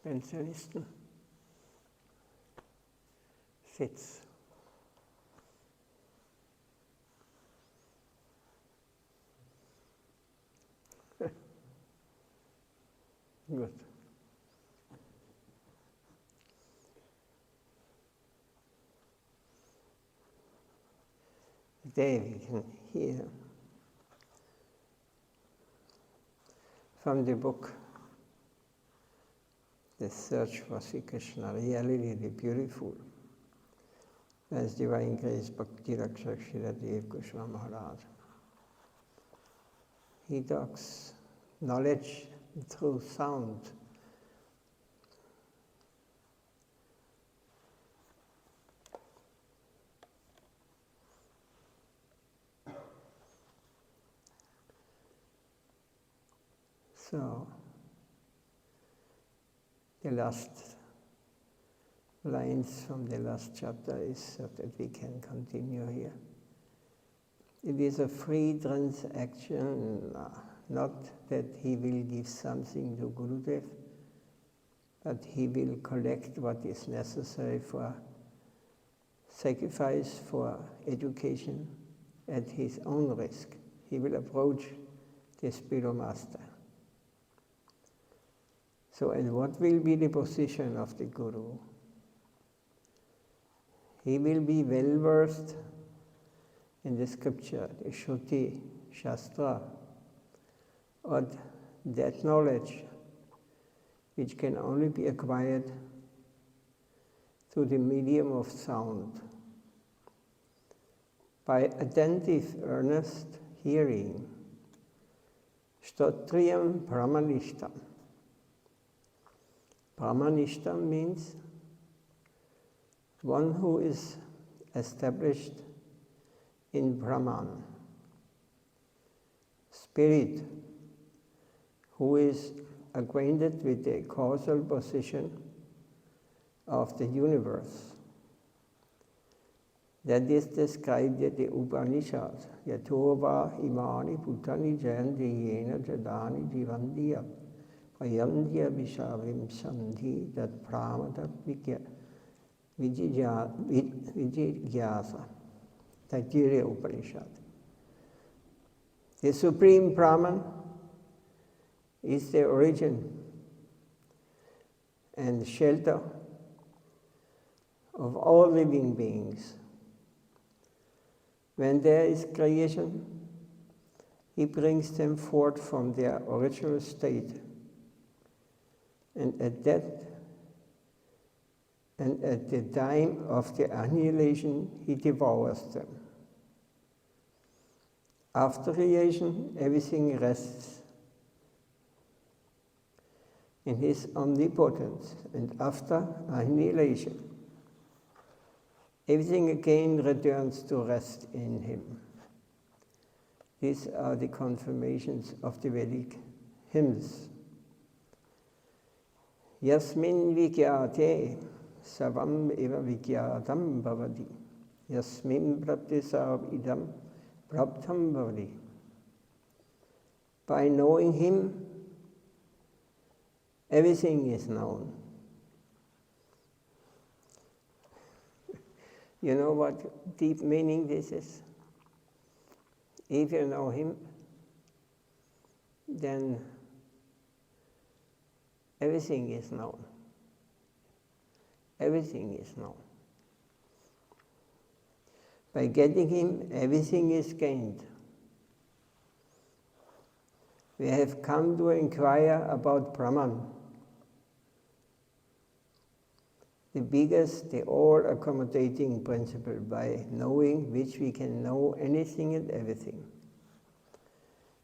Pensionisten sitz. Good. Today we can hear from the book The Search for Sri Krishna, really, really beautiful. As Divine Grace Bhakti Rakshak Goswami Maharaj. He talks knowledge through sound. So, the last lines from the last chapter is so that we can continue here. It is a free transaction, not that he will give something to Gurudev, but he will collect what is necessary for sacrifice, for education, at his own risk. He will approach the spiritual master. So, and what will be the position of the Guru? He will be well versed in the scripture, the Shruti, Shastra, or that knowledge which can only be acquired through the medium of sound. By attentive, earnest hearing, Stotriyam Brahmanishtam. Brahmanishtam means one who is established in Brahman, spirit, who is acquainted with the causal position of the universe. That is described in the Upanishad. Yatova imani bhutani jayanti yena jadani jivandiya ayandya vishavim sandhi tat pramatat vijigyasa. Taittiriya Upanishad. The Supreme Brahman is the origin and shelter of all living beings. When there is creation, he brings them forth from their original state. And at the time of the annihilation, he devours them. After creation, everything rests in his omnipotence, and after annihilation, everything again returns to rest in him. These are the confirmations of the Vedic hymns. Yasmin vikyate savam eva vikyatam bhavati. Yasmin praptisav idam praptam bhavati. By knowing him, everything is known. You know what deep meaning this is? If you know him, then everything is known. Everything is known. By getting him, everything is gained. We have come to inquire about Brahman, the biggest, the all-accommodating principle, by knowing which we can know anything and everything.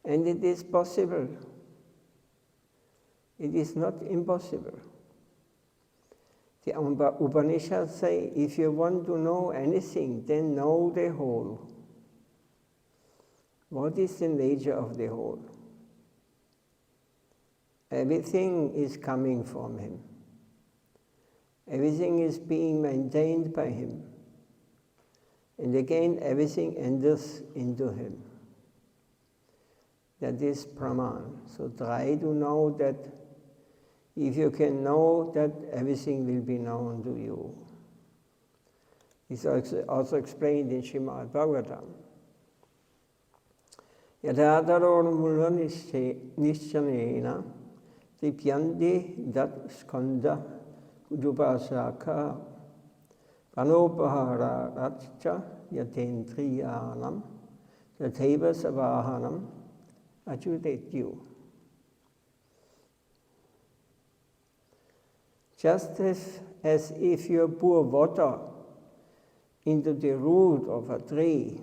And it is possible. It is not impossible. The Upanishads say, if you want to know anything, then know the whole. What is the nature of the whole? Everything is coming from him. Everything is being maintained by him. And again, everything enters into him. That is Brahman. So try to know that if you can know that everything will be known to you. It's also explained in Srimad Bhagavatam. Yadadaro mula nishyanena tripyandi dat skanda kudupasaka panopahara ratcha yatendriyanam tateva savahanam achutetyu. Just as if you pour water into the root of a tree,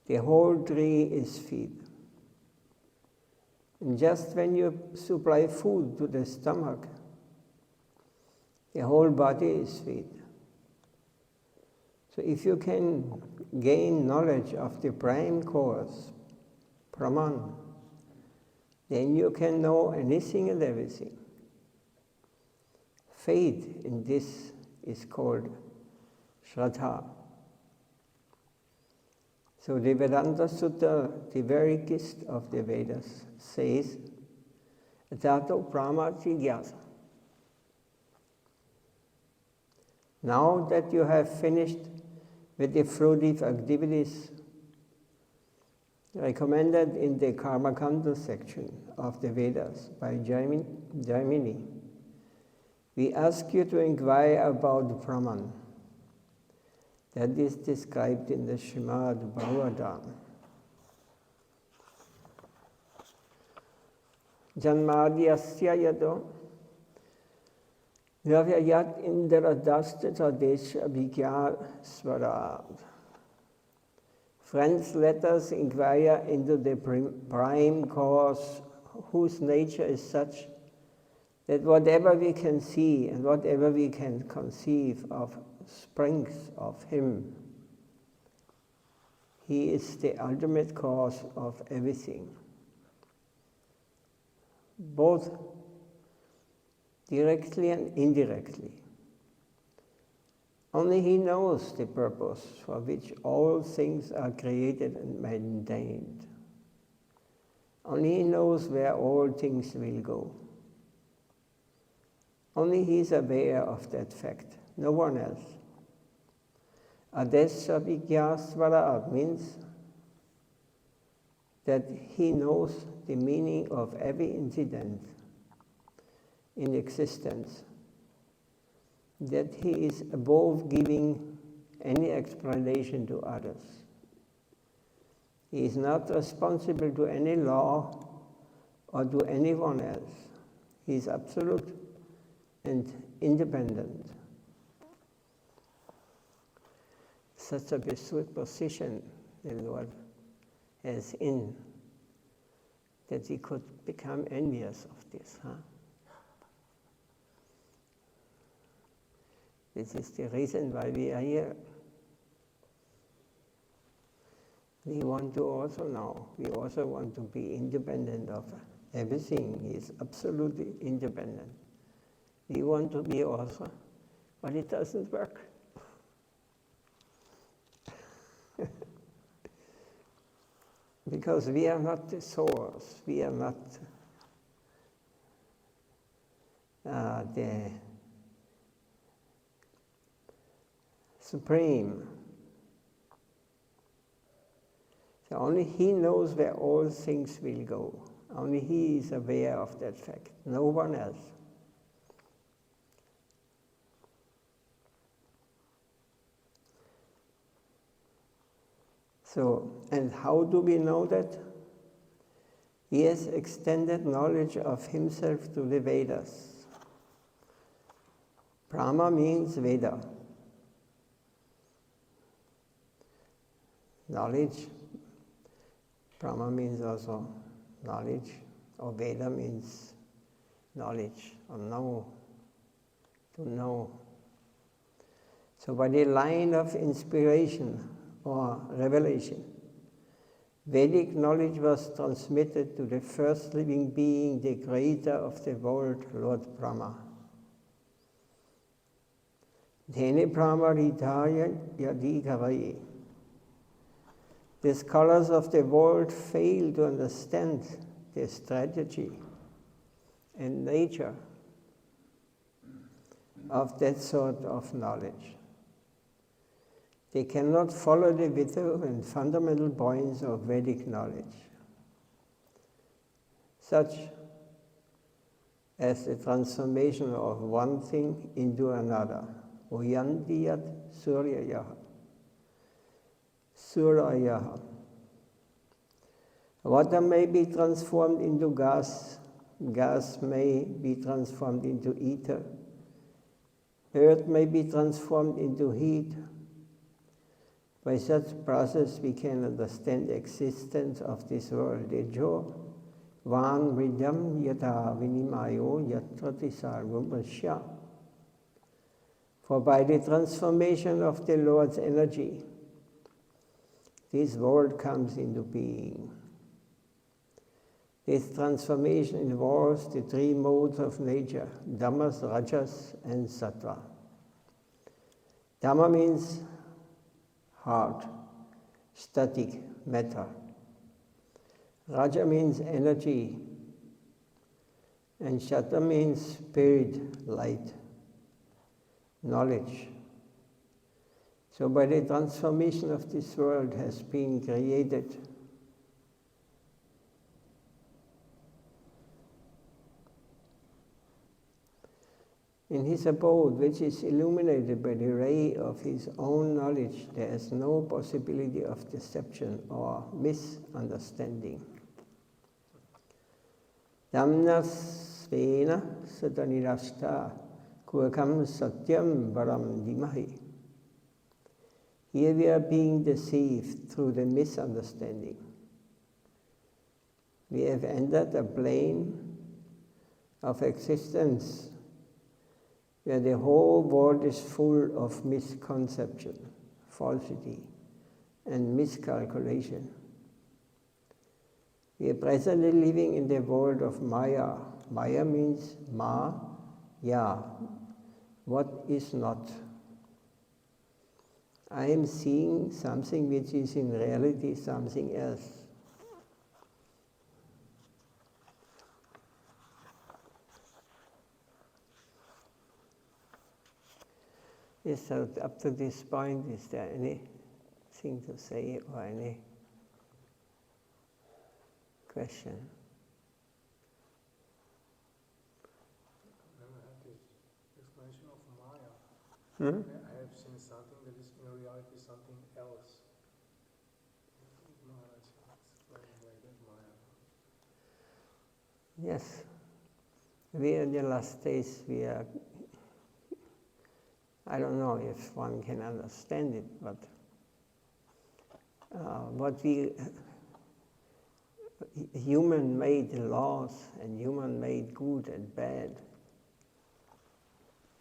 the whole tree is fed. And just when you supply food to the stomach, the whole body is fed. So if you can gain knowledge of the prime cause, Brahman, then you can know anything and everything. Faith in this is called Shraddha. So the Vedanta Sutta, the very gist of the Vedas, says, Tato Brahma Jigyasa. Now that you have finished with the fruitive activities recommended in the Karmakanda section of the Vedas by Jaimini, we ask you to inquire about Brahman. That is described in the Srimad Bhagavatam. Janmadhyasya yado Yavyayat Indaradastita Desha Vigya Swarad. Friends, let us inquire into the prime cause, whose nature is such that whatever we can see and whatever we can conceive of springs of him. He is the ultimate cause of everything, both directly and indirectly. Only he knows the purpose for which all things are created and maintained. Only he knows where all things will go. Only he is aware of that fact, no one else. Adesha Vigyasvara means that he knows the meaning of every incident in existence, that he is above giving any explanation to others. He is not responsible to any law or to anyone else. He is absolute and independent. Such a pursued position the Lord has in, that he could become envious of this. This is the reason why we are here. We want to also know, we also want to be independent of everything. He is absolutely independent. We want to be also, but it doesn't work. Because we are not the source, we are not the supreme. So only he knows where all things will go. Only he is aware of that fact, no one else. So, and how do we know that? He has extended knowledge of himself to the Vedas. Brahma means Veda. Knowledge. Brahma means also knowledge, or Veda means knowledge, or know, to know. So by the line of inspiration or revelation, Vedic knowledge was transmitted to the first living being, the creator of the world, Lord Brahma. Dhene Brahma Ridhaya Yadigavaye. The scholars of the world fail to understand the strategy and nature of that sort of knowledge. They cannot follow the vital and fundamental points of Vedic knowledge, such as the transformation of one thing into another. Uyandiyat suryayaha. Surayaha. Water may be transformed into gas. Gas may be transformed into ether. Earth may be transformed into heat. By such process we can understand the existence of this world. Dejo van vidam yata vinimayo yatrati sarvamashya. For by the transformation of the Lord's energy, this world comes into being. This transformation involves the three modes of nature, Dhammas, Rajas, and Sattva. Dhamma means hard, static matter. Raja means energy, and Sattva means spirit, light, knowledge. So by the transformation of this world has been created in his abode, which is illuminated by the ray of his own knowledge, there is no possibility of deception or misunderstanding. Damnas svena satanirashta kurkam satyam varam dimahi. Here we are being deceived through the misunderstanding. We have entered a plane of existence where the whole world is full of misconception, falsity, and miscalculation. We are presently living in the world of Maya. Maya means ma-ya, what is not. I am seeing something which is in reality something else. Yes, so up to this point, is there anything to say or any question? I have this explanation of Maya. I have seen something that is in reality something else. Maharaj explained like that Maya. Yes. We are in the last stage, we are, I don't know if one can understand it, but what we human-made laws and human-made good and bad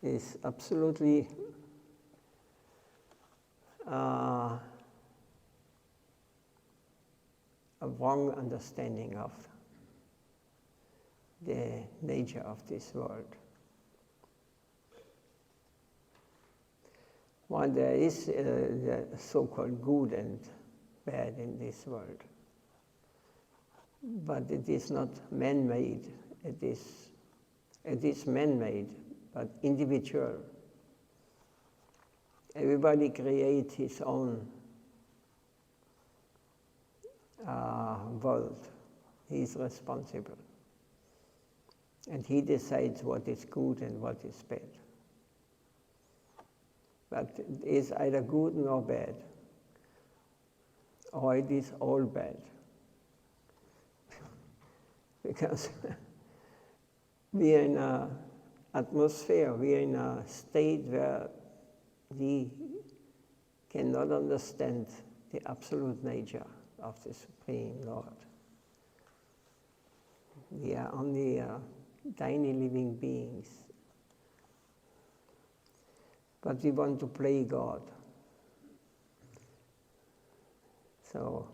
is absolutely a wrong understanding of the nature of this world. While there is the so-called good and bad in this world, but it is not man-made. It is man-made, but individual. Everybody creates his own world. He is responsible. And he decides what is good and what is bad. But it is either good nor bad, or it is all bad. Because we are in an atmosphere, we are in a state where we cannot understand the absolute nature of the Supreme Lord. We are only tiny living beings. But we want to play God. So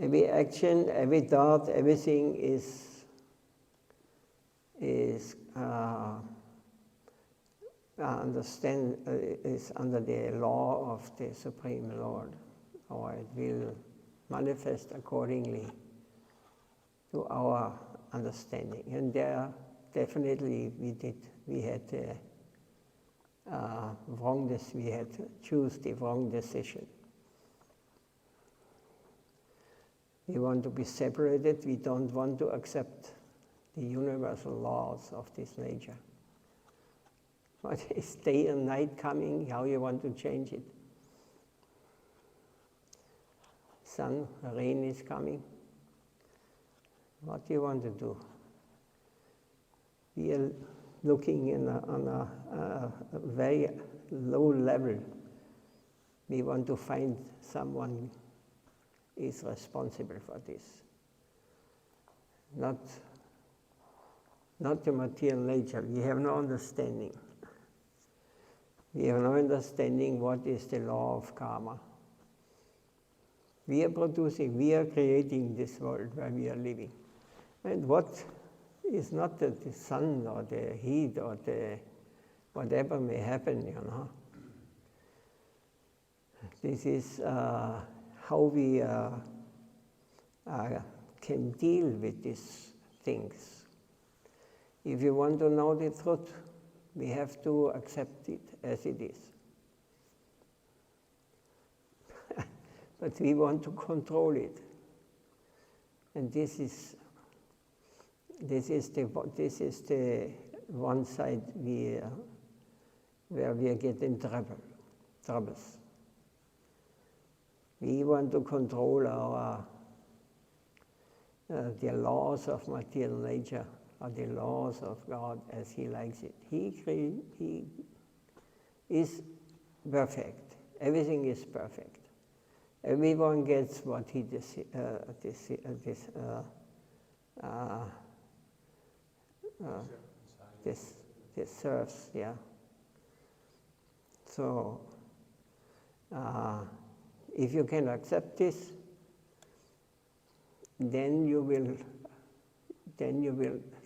every action, every thought, everything is under the law of the Supreme Lord, or it will manifest accordingly to our understanding. And there definitely we had we had to choose the wrong decision. We want to be separated, we don't want to accept the universal laws of this nature. What is day and night coming, how you want to change it? Sun, rain is coming. What do you want to do? We are looking on a very low level. We want to find someone is responsible for this. Not the material nature. We have no understanding. We have no understanding what is the law of karma. We are producing, we are creating this world where we are living. And what is not the sun or the heat or the whatever may happen, This is how we can deal with these things. If you want to know the truth, we have to accept it as it is. But we want to control it. And this is the one side where we get in troubles. We want to control our the laws of material nature, or the laws of God as He likes it. He is perfect. Everything is perfect. Everyone gets what he deserves. Yeah. So, if you can accept this, then you will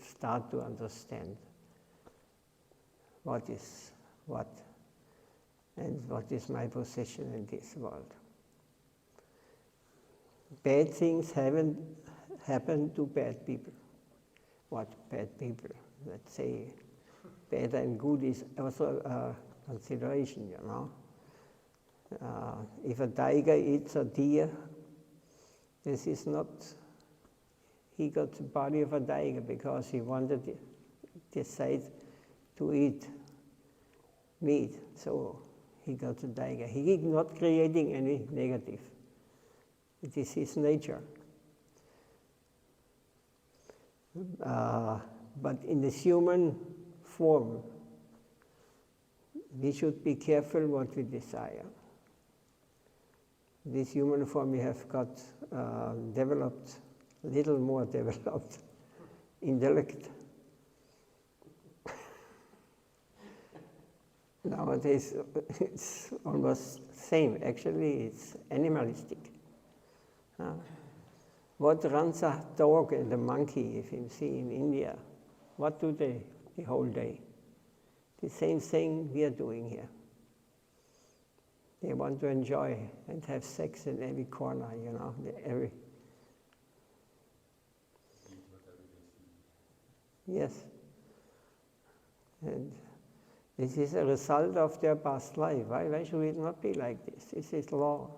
start to understand what is what, and what is my position in this world. Bad things haven't happened to bad people. What bad people? Let's say bad and good is also a consideration, If a tiger eats a deer, this is not, he got the body of a tiger because he wanted to decide to eat meat, so he got the tiger. He is not creating any negative. It is his nature. But in this human form, we should be careful what we desire. This human form we have got developed, a little more developed, intellect. Nowadays it's almost same. Actually, it's animalistic. What runs a dog and a monkey, if you see in India, what do they the whole day? The same thing we are doing here. They want to enjoy and have sex in every corner, every. Yes. And this is a result of their past life. Why should it not be like this? This is law.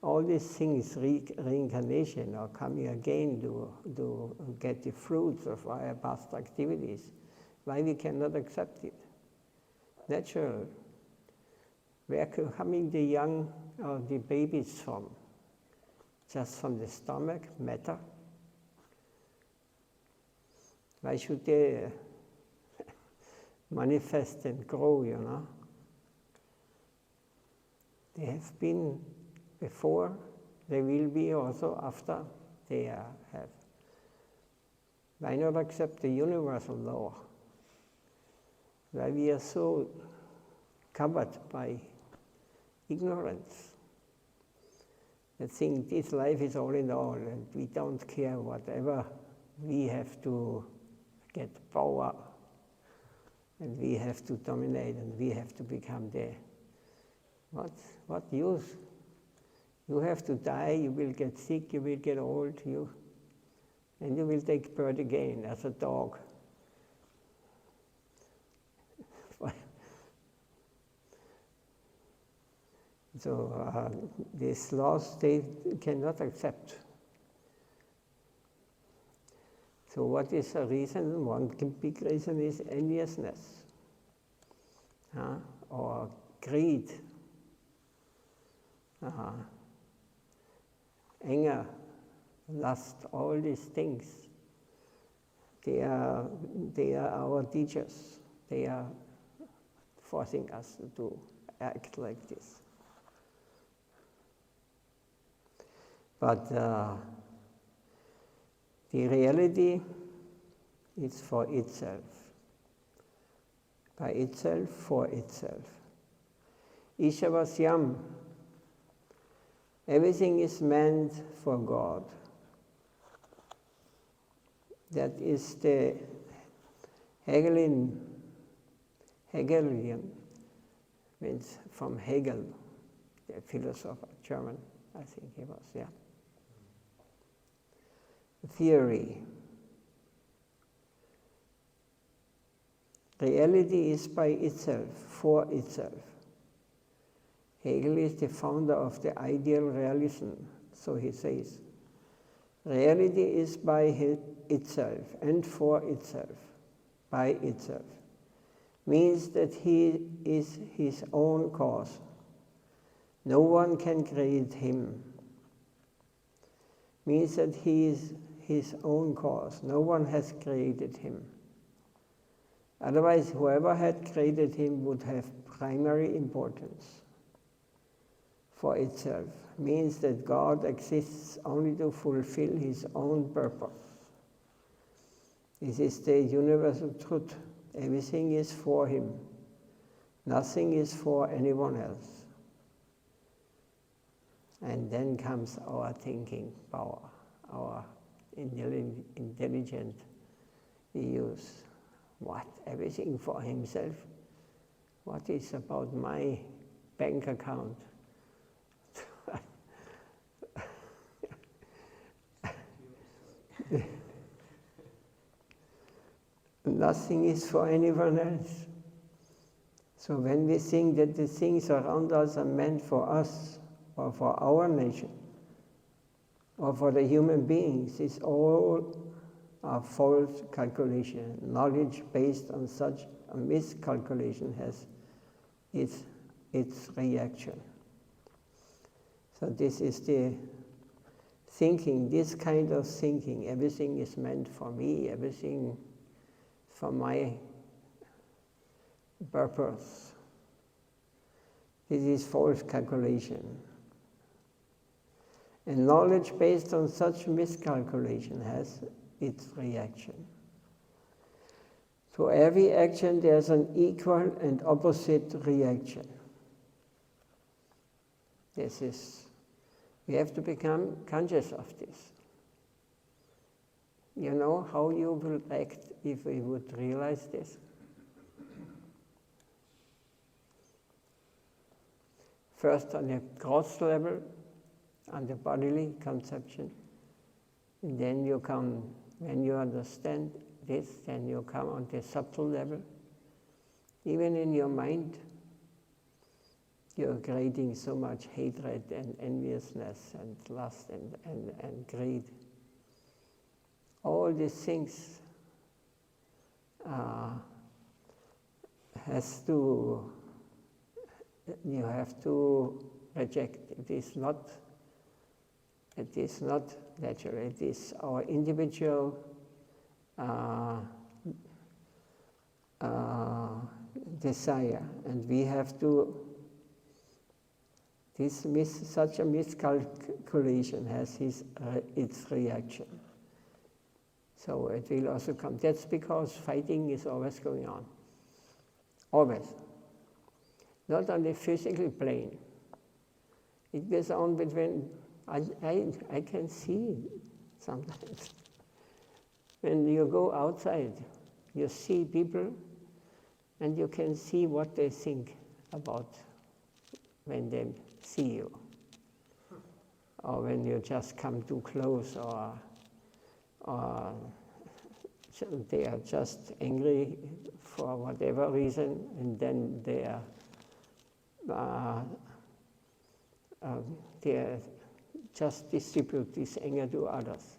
All these things, reincarnation or coming again to get the fruits of our past activities, why we cannot accept it? Natural. Where coming the young or the babies from? Just from the stomach, matter? Why should they manifest and grow, They have been before, they will be also after they have. Why not accept the universal law? Why we are so covered by ignorance? I think this life is all in all, and we don't care whatever. We have to get power, and we have to dominate, and we have to become there. What use? You have to die, you will get sick, you will get old, and you will take bird again as a dog. So these laws they cannot accept. So what is the reason? One big reason is enviousness, or greed, anger, lust, all these things. They are our teachers. They are forcing us to act like this. But the reality is for itself, by itself, for itself. Ishavasyam, everything is meant for God. That is the Hegelian, means from Hegel, the philosopher, German, I think he was, yeah. Theory. Reality is by itself, for itself. Hegel is the founder of the ideal realism, so he says. Reality is by itself and for itself, by itself. Means that he is his own cause. No one can create him. Means that he is his own cause. No one has created him. Otherwise, whoever had created him would have primary importance for itself. Means that God exists only to fulfill his own purpose. This is the universal truth. Everything is for him. Nothing is for anyone else. And then comes our thinking power, our intelligent use. What? Everything for himself? What is about my bank account? Nothing is for anyone else. So when we think that the things around us are meant for us, or for our nation, or for the human beings, it's all a false calculation. Knowledge based on such a miscalculation has its reaction. So this is the thinking, this kind of thinking, everything is meant for me, everything for my purpose. This is false calculation. And knowledge based on such miscalculation has its reaction. To every action there's an equal and opposite reaction. We have to become conscious of this. You know how you will act if we would realize this? First on a gross level, on the bodily conception. And then you come, when you understand this, then you come on the subtle level. Even in your mind, you're creating so much hatred and enviousness and lust and greed. All these things you have to reject. It is not natural. It is our individual desire, and we have to. Such a miscalculation has its reaction. So it will also come. That's because fighting is always going on. Always. Not on the physical plane. It goes on between, I can see sometimes. When you go outside, you see people and you can see what they think about when they see you. Or when you just come too close, or they are just angry for whatever reason, and then they just distribute this anger to others.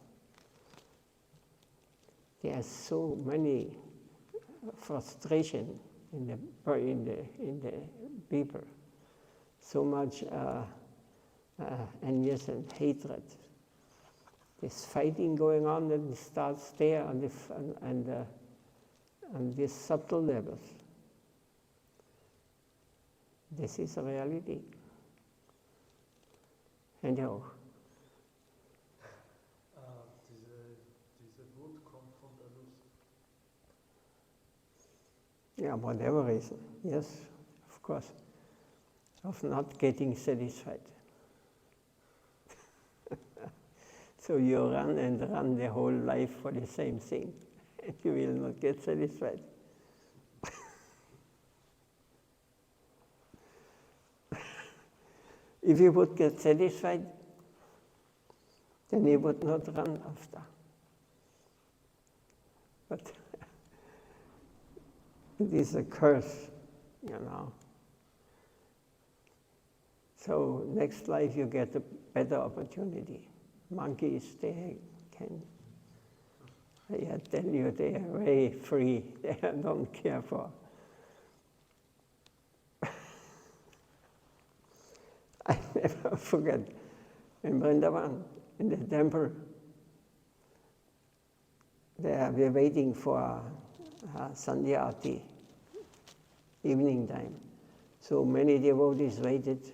There are so many frustration in the people, so much envy and hatred. This fighting going on, and it starts there on these subtle levels. This is a reality. And Diese Wut kommt von der Lust. Yeah, whatever reason, yes, of course, of not getting satisfied. So you run and run the whole life for the same thing, and you will not get satisfied. If you would get satisfied, then you would not run after. But it is a curse, So next life you get a better opportunity. Monkeys, they can, I tell you, they are very free. They don't care for. I never forget, in Vrindavan, in the temple, we're waiting for Sandhya Aarti, evening time. So many devotees waited,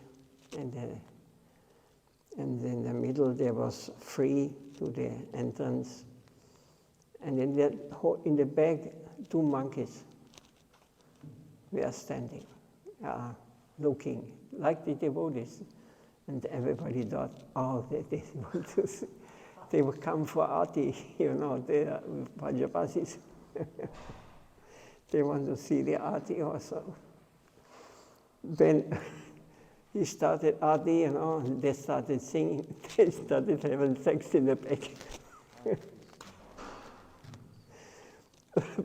and in the middle there was free to the entrance. And in the back, 2 monkeys were standing, looking like the devotees. And everybody thought, oh, they want to see. They will come for Aarti, they are Vajapasis. They want to see the Aarti also. Then he started Aarti, and they started singing. They started having sex in the back.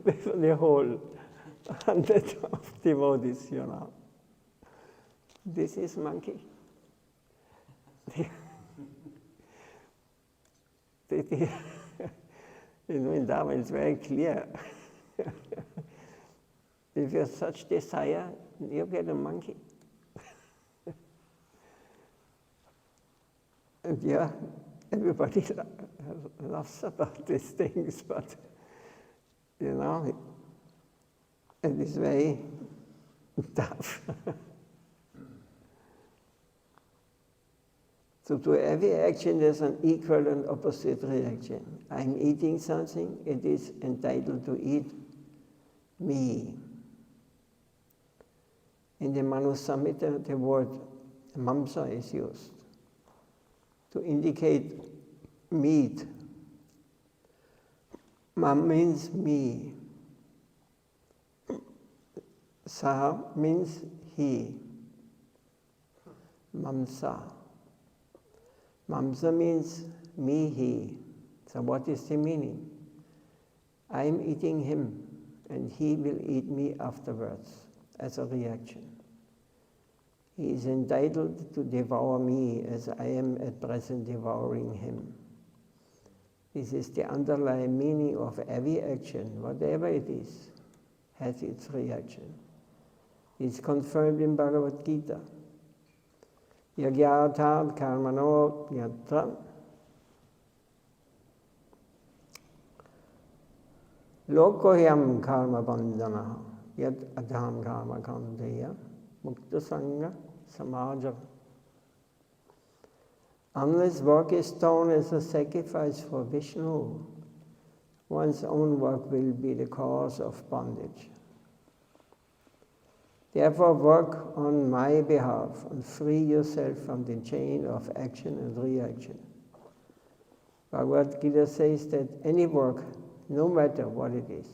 With the whole 100 of devotees, This is monkey. In Vrindavan, it's very clear. If you have such desire, you get a monkey. And yeah, everybody laughs about these things, but, it is very tough. So to every action there's an equal and opposite reaction. I'm eating something, it is entitled to eat me. In the Manu Samhita, the word mamsa is used to indicate meat. Mam means me. Sa means he. Mamsa. Mamsa means me, he. So what is the meaning? I am eating him, and he will eat me afterwards as a reaction. He is entitled to devour me as I am at present devouring him. This is the underlying meaning of every action, whatever it is, has its reaction. It's confirmed in Bhagavad Gita. Yagyatad karmano yatra lokohyam karma bandhana yad adham karma kandeya mukta sangha samaja. Unless work is done as a sacrifice for Vishnu, one's own work will be the cause of bondage. Therefore, work on my behalf and free yourself from the chain of action and reaction. Bhagavad Gita says that any work, no matter what it is,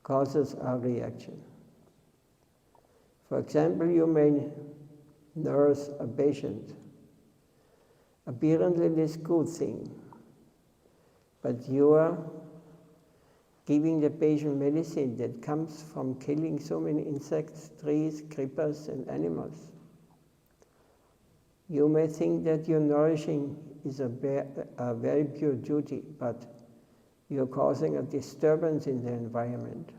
causes a reaction. For example, you may nurse a patient. Apparently, this good thing. But you are giving the patient medicine that comes from killing so many insects, trees, creepers, and animals. You may think that your nourishing is a very pure duty, but you're causing a disturbance in the environment.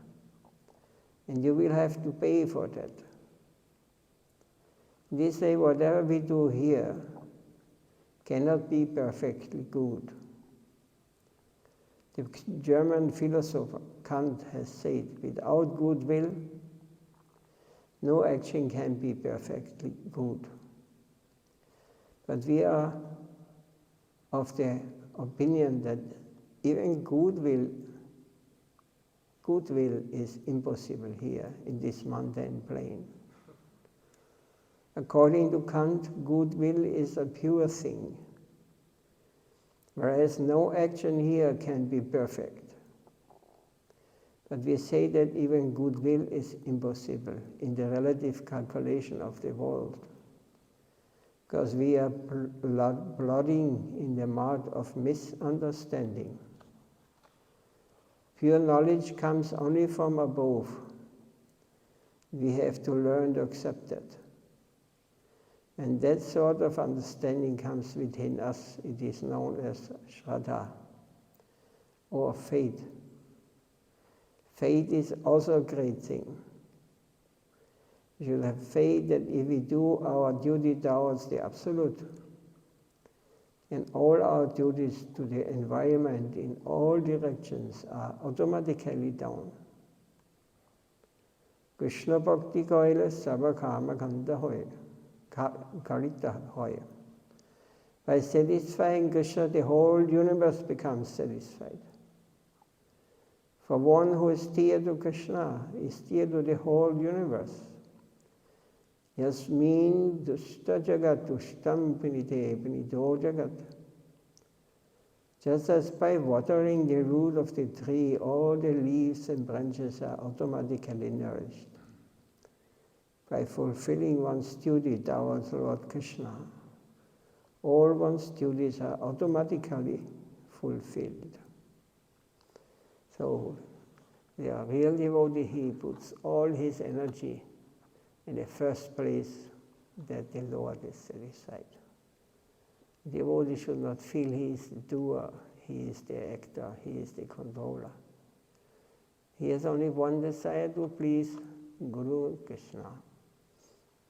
And you will have to pay for that. They say whatever we do here cannot be perfectly good. The German philosopher Kant has said, without goodwill, no action can be perfectly good. But we are of the opinion that even goodwill is impossible here in this mundane plane. According to Kant, goodwill is a pure thing, whereas no action here can be perfect. But we say that even goodwill is impossible in the relative calculation of the world, because we are plodding in the mud of misunderstanding. Pure knowledge comes only from above. We have to learn to accept that. And that sort of understanding comes within us. It is known as Radha, or faith. Faith is also a great thing. We should have faith that if we do our duty towards the Absolute, and all our duties to the environment in all directions are automatically done. Krishna Bhakti Koile Sabha Kama Kanda Hoye. By satisfying Krishna, the whole universe becomes satisfied. For one who is dear to Krishna is dear to the whole universe. Yasmin dushta jagat dushtam pinite pinito jagat. Just as by watering the root of the tree, all the leaves and branches are automatically nourished. By fulfilling one's duty towards Lord Krishna, all one's duties are automatically fulfilled. So, the real devotee, he puts all his energy in the first place that the Lord is satisfied. The devotee should not feel he is the doer, he is the actor, he is the controller. He has only one desire, to please Guru Krishna.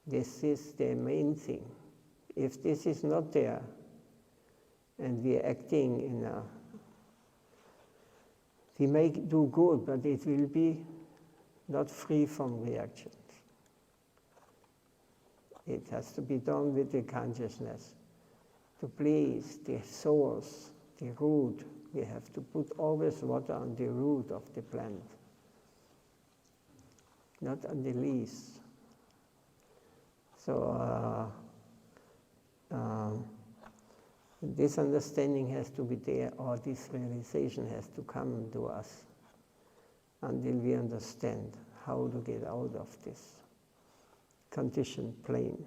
This is the main thing. If this is not there, and we are acting in a... We may do good, but it will be not free from reactions. It has to be done with the consciousness. To please the source, the root, we have to put always water on the root of the plant, not on the leaves. So this understanding has to be there, or this realization has to come to us until we understand how to get out of this conditioned plane.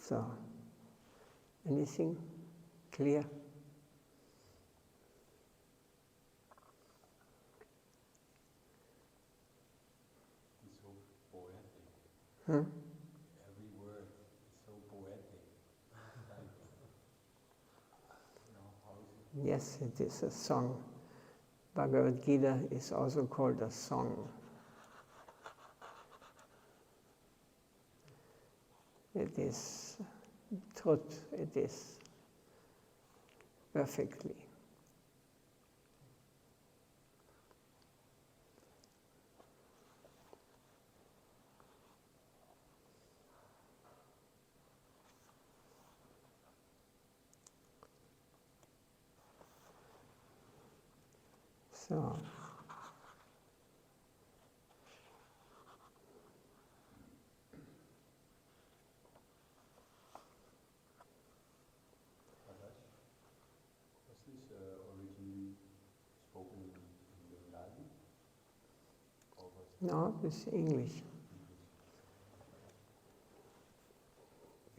So, anything clear? Huh? Every word is so poetic. Yes, it is a song. Bhagavad Gita is also called a song. It is truth, it is perfectly. So, Was this originally spoken in Bengali? Or was it no, it's English.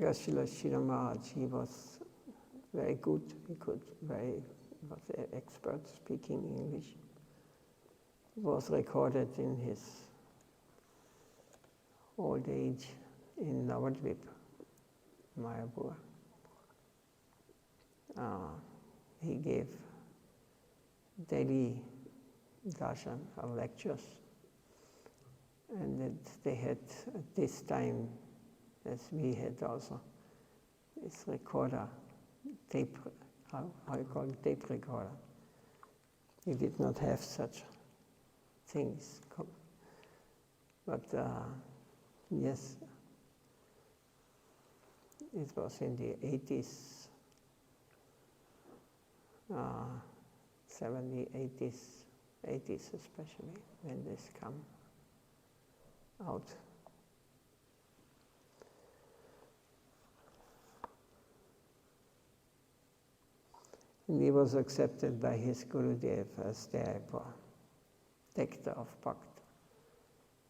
because Srila Maharaj, he was very good, he was an expert speaking English. It was recorded in his old age in Navadvip, Mayapur. He gave daily darshan or lectures, and that they had at this time, as we had also, this recorder, tape, how you call it, tape recorder. We did not have such things, but yes, it was in the 80s, 70s, 80s especially, when this come out. And he was accepted by his Gurudev as the protector of Bhakti,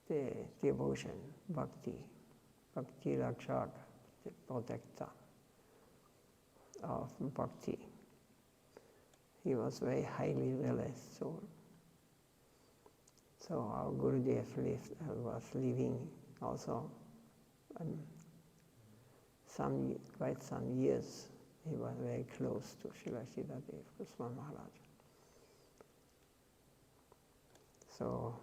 the devotion, Bhakti Rakshak, the protector of Bhakti. He was very highly realized soul. So our Gurudev was living also quite some years. He was very close to Srila Siddhadev Goswami Maharaj. So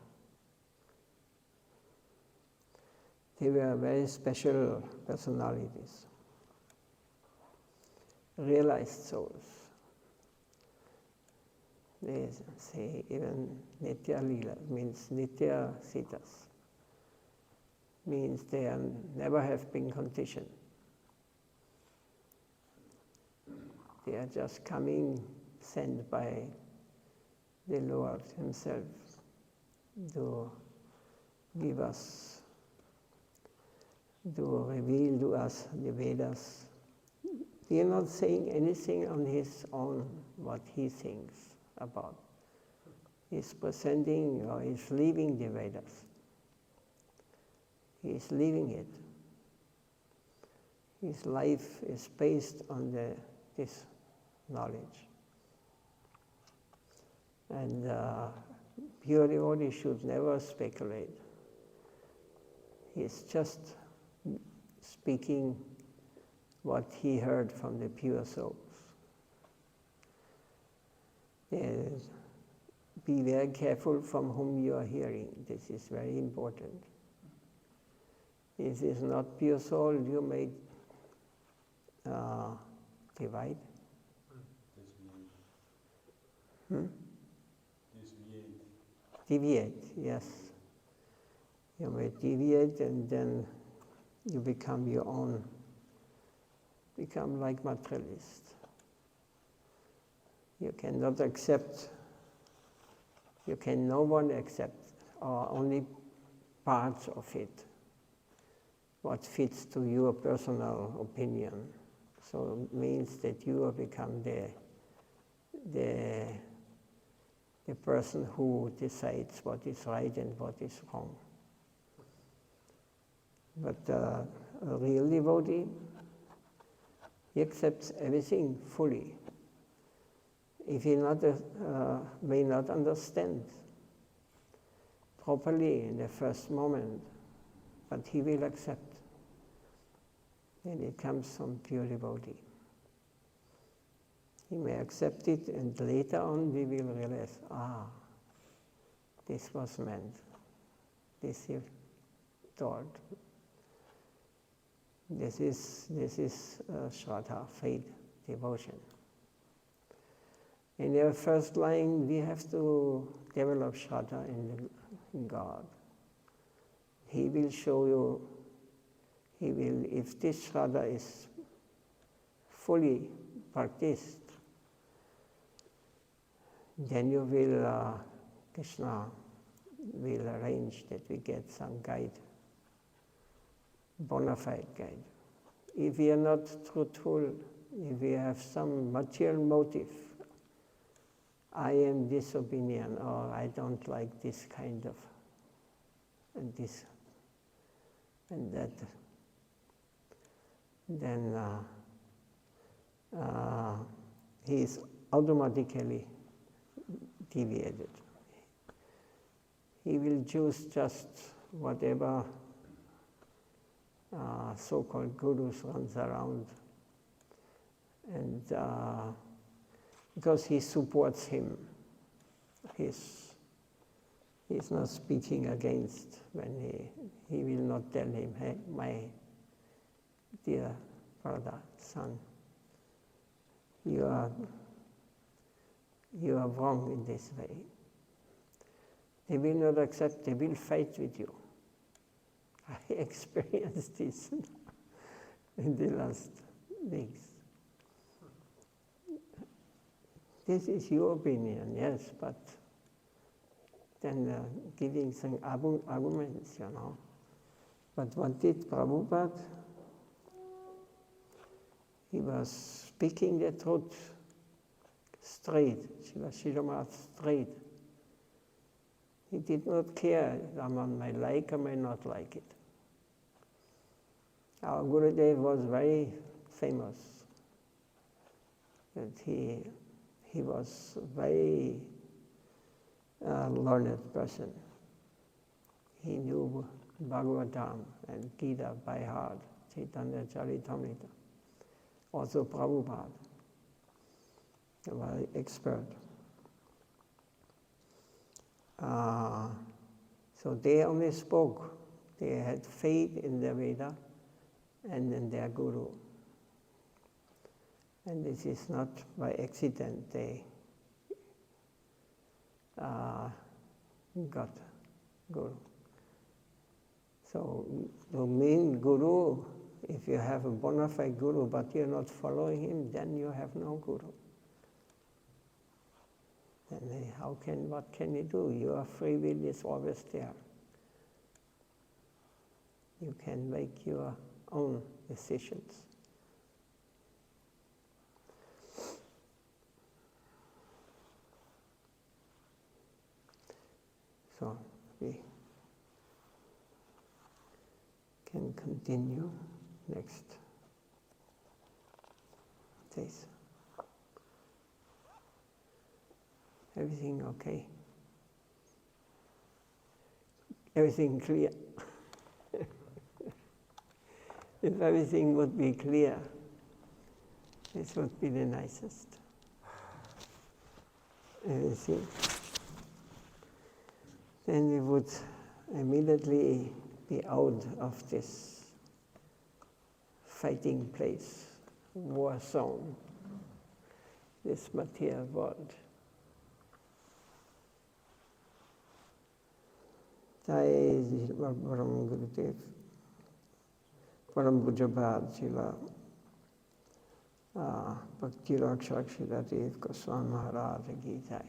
they were very special personalities, realized souls. They say even Nitya Lila means Nitya Siddhas, means they never have been conditioned. They are just coming, sent by the Lord Himself to give us, to reveal to us the Vedas. He is not saying anything on his own, what he thinks about. He's presenting or he's leaving the Vedas. He is leaving it. His life is based on this knowledge. And pure devotee should never speculate. He's just speaking what he heard from the pure souls. Be very careful from whom you are hearing. This is very important. If it is not pure soul, you may divide. Deviate, yes. You may deviate and then you become your own, become like materialist. You cannot accept, no one accept, or only parts of it, what fits to your personal opinion. So it means that you have become the person who decides what is right and what is wrong. But a real devotee, he accepts everything fully. If he may not understand properly in the first moment, but he will accept. And it comes from pure devotee. He may accept it, and later on we will realize, this was meant. This he taught. This is Shraddha, faith, devotion. In the first line, we have to develop Shraddha in God. He will show you, if this Shraddha is fully practiced, then you will, Krishna will arrange that we get some guide, bona fide guide. If we are not truthful, if we have some material motive, I am this opinion, or I don't like this kind of, and this and that, then he is automatically deviated. He will choose just whatever so-called gurus runs around, and because he supports him, he's not speaking against when he will not tell him, hey, my dear brother, son, you are wrong in this way. They will not accept, they will fight with you. I experienced this in the last weeks. This is your opinion, yes, but then giving some arguments, you know. But what did Prabhupada? He was speaking the truth straight, Srila Maharaj straight. He did not care if someone may like or may not like it. Our Gurudev was very famous. That he was a very learned person. He knew Bhagavatam and Gita by heart, Chaitanya Charitamrita. Also Prabhupada, a very expert. So they only spoke. They had faith in the Veda and in their Guru. And this is not by accident they got Guru. So the main Guru, if you have a bona fide Guru but you're not following him, then you have no Guru. And what can you do? Your free will is always there. You can make your own decisions. So we can continue next days. Everything okay? Everything clear? If everything would be clear, this would be the nicest. Everything. Then we would immediately be out of this fighting place, war zone, this material world. Jai Param Gurudev, Param Pujabad Srila Bhakti Rakshak Srila Dev Goswami Maharaj Ki Jai.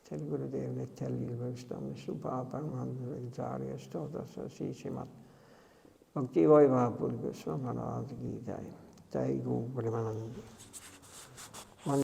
Tell Gurudev Nityali Vaishnava Subha Paramananda Vicharya Stota Sasi Srimad Bhakti Vaibhav Goswami Maharaj Ki Jai. Jai Guru Premanandi.